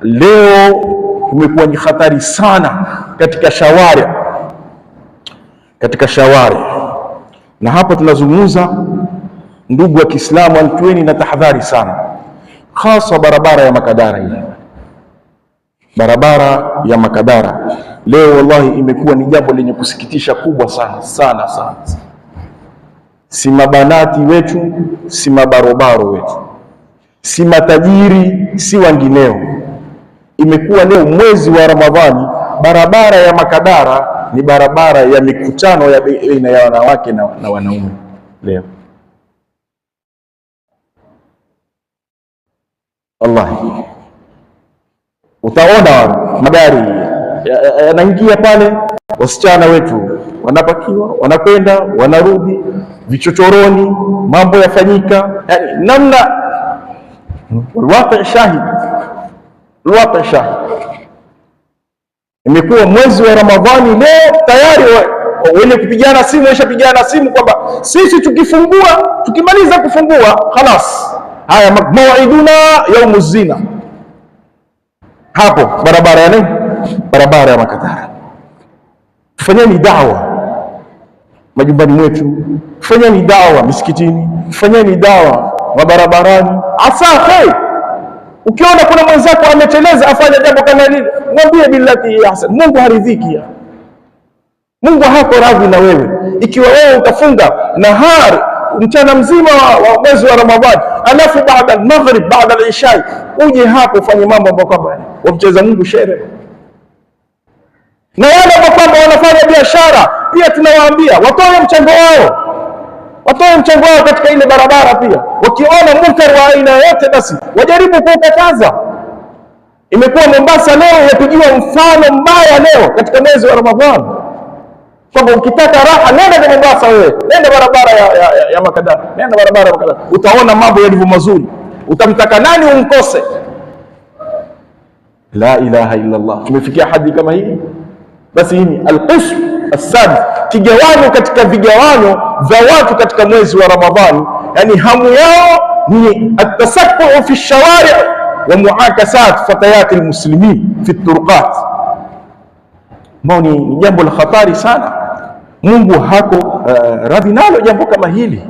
leo kumekuwa ni hatari sana katika shawari, na hapa tunazungumza, ndugu wa Kiislamu, alitueni na tahadhari sana, hasa barabara ya Makadara hii. Barabara ya Makadara leo wallahi imekuwa ni jambo lenye kusikitisha kubwa sana. Si mabanati wetu, si mabarobaro wetu, si matajiri, si wengineo. Imekuwa leo mwezi wa Ramadhani, barabara ya Makadara ni barabara ya mikutano ya baina ya wanawake na wanaume. Leo wallahi utaona magari yanaingia pale, wasichana wetu wanapakiwa, wanakwenda, wanarudi vichochoroni, mambo yafanyika, yani namna alwaqi shahid. Imekuwa mwezi wa Ramadhani leo tayari wenye kupigana simu washapigana simu kwamba sisi tukimaliza kufungua khalas, haya mawiduna yaumu zina. Hapo barabara ya nini? Barabara ya Makadara. Tufanyeni dawa majumbani mwetu, tufanyeni dawa misikitini, tufanyeni dawa mabarabarani. Asahi, ukiona kuna mwenzako ameteleza afanya jambo kama hili, mwambie billati ahsan. Mungu haridhiki, Mungu hako radhi na wewe. Ikiwa wewe utafunga nahari mchana mzima wa mwezi wa Ramadhani, alafu baada al-maghrib, baada al-isha uje hapo ufanye mambo ambayo kwamba wamcheza Mungu shere. Na wale ambao kwamba wanafanya biashara pia tunawaambia watoe mchango wao katika ile barabara. Pia wakiona munkar wa aina yote, basi wajaribu kuukataza. Imekuwa Mombasa leo yapigiwa mfano mbaya leo katika mwezi wa Ramadhani, kwamba ukitaka raha nenda kwa Mombasa, wewe nenda barabara ya Makadara, nenda barabara ya Makadara, utaona mambo yalivyo mazuri. Utamtaka nani umkose? La ilaha illa Allah. Tumefikia hadi kama hii. Basi hii ni al-qism as-sadis, kigawanyo katika vigawanyo vya watu katika mwezi wa Ramadhani. Yani hamu yao ni at-tasakku fi shawari' wa muakasat fatayat al-muslimin fi turuqat. Ni jambo la hatari sana. Mungu hako radhi nalo jambo kama hili.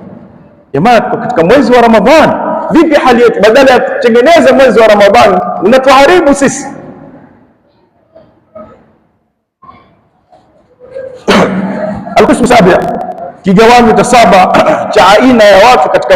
Jamaa, katika mwezi wa Ramadhani vipi hali yetu? Badala ya kutengeneza mwezi wa Ramadhani unatuharibu sisi. Al-qismu sabi, kigawanyo cha saba cha aina ya watu katika